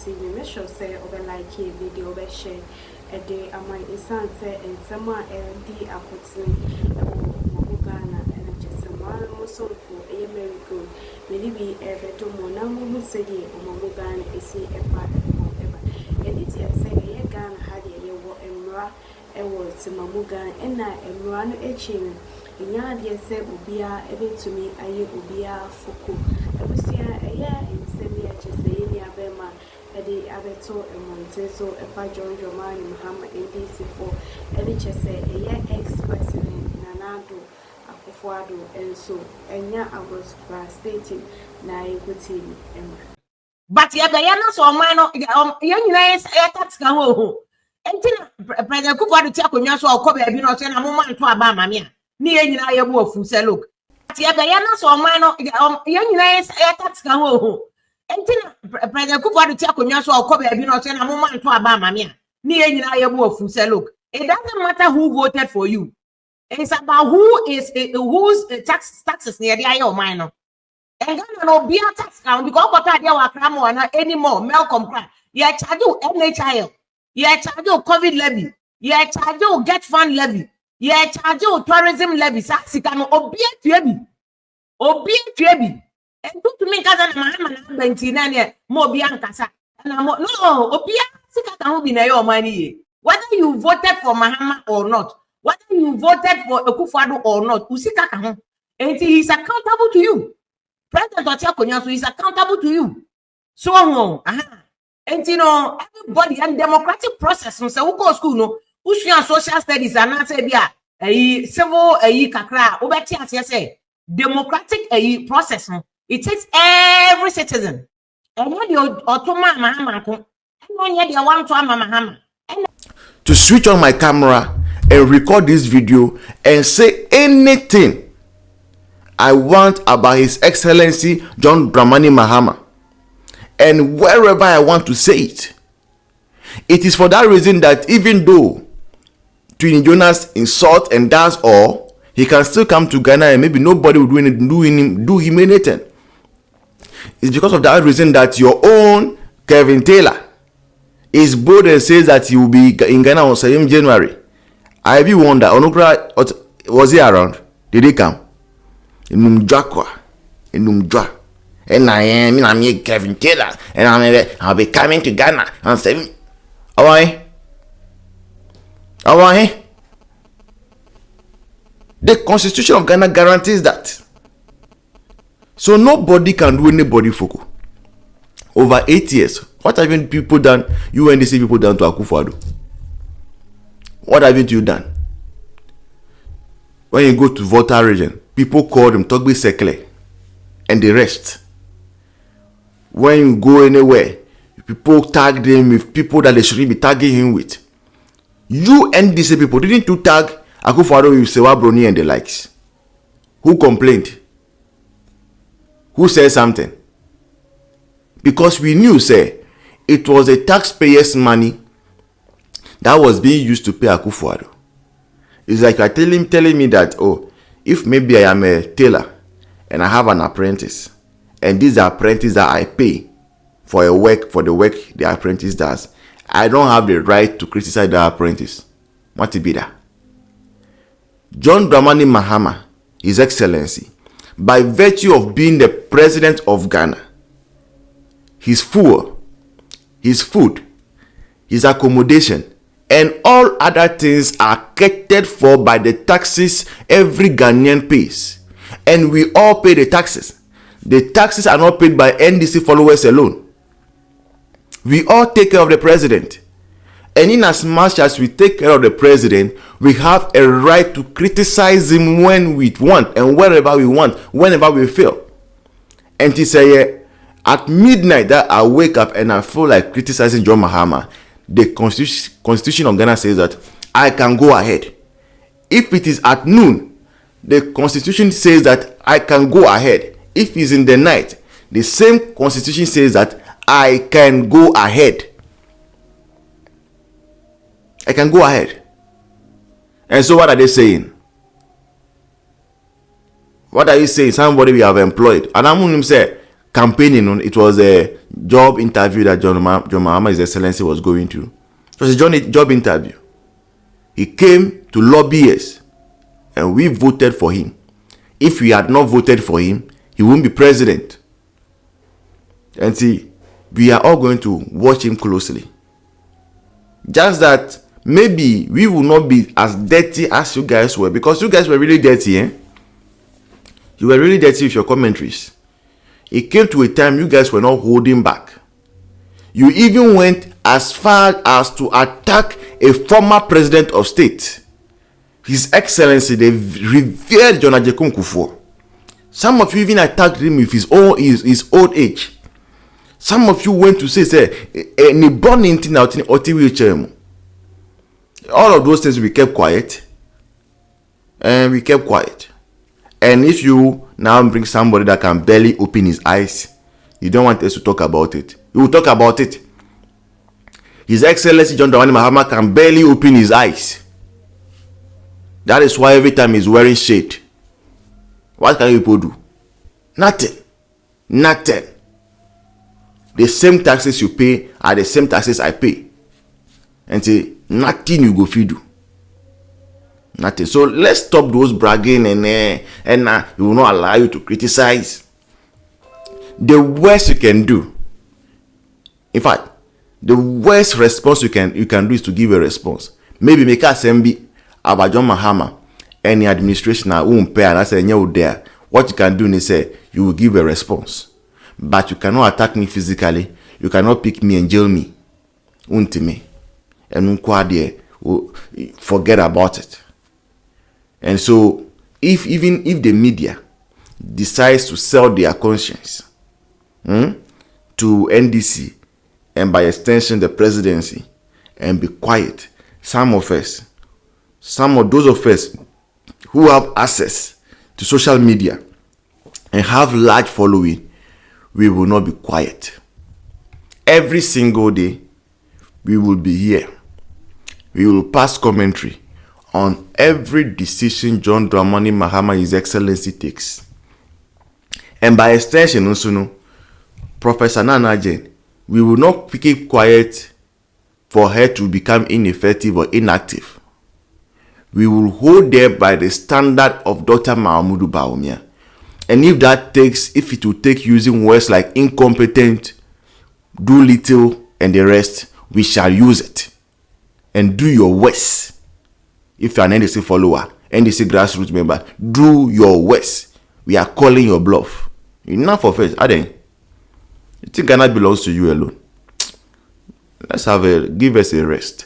this evening, make sure say over like a video over share a day among insan say and someone LD approximately Ghana and just a man also for a very good. Maybe ever to Monamu say or Ghana is a part ever. And it's a say a Ghana had a war and ra a word to Mamugan and I am run a chain. In yard, yes, say Ubia, even to me, I Ubia Foko. I was here a year in Semia, just say, near Bema, a day Abeto and Monteso, a Pajon Joman, Mahama He for NHS, a year ex-president, Nanado, Akufuado, and so, and yeah, I was stating, Naikuti, Emma. But yeah, Diana, so minor, young guys, a tax go. And President Kufuado take on your so cover, you know, send a moment to Abama. Ni enyina ye bo afu se look ati ebe ya na so man no ye nyina ye tax kan ho entina President Kufuado ti akonwa so akọ ba bi no so na mo man to aba amame a ni enyina ye bo afu se look it doesn't matter who voted for you, it's about whose taxes near the ayo man no and Ghana no be a tax kan because kwata dia wa kra mo na anymore Malcolm cry ye charge you NHIL, ye charge you COVID levy, ye charge you get fund levy, yeah, charge you tourism levy. Sikano obia tuebi, and to me kaza na mahama na 29 mo bia nkasa. Na mo no obia sika kan obi na your money. Whether you voted for Mahama or not, whether you voted for Akufuado or not, usika kan ho. And he is accountable to you. President Otiakonyaso is accountable to you. So and you know everybody and democratic process. So we go school no. Usua social studies and answer bia civil kakra obeti ase say democratic process no it takes every citizen and when the otoma Mahama ko and when you want to Mahama to switch on my camera and record this video and say anything I want about His Excellency John Dramani Mahama, and wherever I want to say it. It is for that reason that even though Twin Jonas insult and dance all, he can still come to Ghana and maybe nobody will do him anything. It's because of that reason that your own Kevin Taylor is bold and says that he will be in Ghana on 7th January. I have wonder, Onukra, was he around? Did he come? In Numjwa. And I am Kevin Taylor, and I'll be coming to Ghana on 7th. The Constitution of Ghana guarantees that. So nobody can do anybody Foko. Over 8 years. What have people done? You NDC people done to Akufuado? What haven't you done? When you go to Volta region, people call them Togbe Sekle and the rest. When you go anywhere, people tag them with people that they shouldn't be tagging him with. You NDC people, didn't you tag Akufuado with Sewa Broni and the likes? Who complained? Who said something? Because we knew, say, it was the taxpayers' money that was being used to pay Akufuado. It's like you're telling me that, oh, if maybe I am a tailor and I have an apprentice, and this apprentice that I pay for the work the apprentice does, I don't have the right to criticize the apprentice. What to be that? John Dramani Mahama, His Excellency, by virtue of being the president of Ghana, his fuel, his food, his accommodation, and all other things are catered for by the taxes every Ghanaian pays. And we all pay the taxes. The taxes are not paid by NDC followers alone. We all take care of the president. And in as much as we take care of the president, we have a right to criticize him when we want and wherever we want, whenever we feel. And he say, at midnight that I wake up and I feel like criticizing John Mahama, the Constitution of Ghana says that I can go ahead. If it is at noon, the Constitution says that I can go ahead. If it's in the night, the same Constitution says that I can go ahead. I can go ahead. And so what are they saying? What are you saying? Somebody we have employed. And I'm going to say, campaigning. It was a job interview that John Mahama, His Excellency, was going to. It was a job interview. He came to lobby us, and we voted for him. If we had not voted for him, he wouldn't be president. And see, we are all going to watch him closely. Just that maybe we will not be as dirty as you guys were, because you guys were really dirty, eh? You were really dirty with your commentaries. It came to a time you guys were not holding back. You even went as far as to attack a former president of state, His Excellency, the revered John Ajekun Kufuor. Some of you even attacked him with his old age. Some of you went to say, any burning thing out in Oti wheelchair. All of those things we kept quiet. And we kept quiet. And if you now bring somebody that can barely open his eyes, you don't want us to talk about it. We will talk about it. His Excellency John Dramani Mahama can barely open his eyes. That is why every time he's wearing shade. What can you people do? Nothing. Nothing. The same taxes you pay are the same taxes I pay. And say, nothing you go feed do. Nothing. So let's stop those bragging and we will not allow you to criticize. The worst you can do, in fact, the worst response you can do is to give a response. Maybe make a assembly about John Mahama, any administration won't pay, and I say you there. What you can do is say you will give a response, but you cannot attack me physically. You cannot pick me and jail me, me, and forget about it. And so, if the media decides to sell their conscience to NDC, and by extension the presidency, and be quiet, some of those of us who have access to social media and have large following, we will not be quiet. Every single day, we will be here. We will pass commentary on every decision John Dramani Mahama, His Excellency, takes. And by extension also, Professor Nana Jane, we will not keep quiet for her to become ineffective or inactive. We will hold her by the standard of Dr. Mahamudu Bawumia. And if it will take using words like incompetent, do little, and the rest, we shall use it. And do your worst. If you are an NDC follower, NDC grassroots member, do your worst. We are calling your bluff. Enough of it, Aden. You think Ghana belongs to you alone? Give us a rest.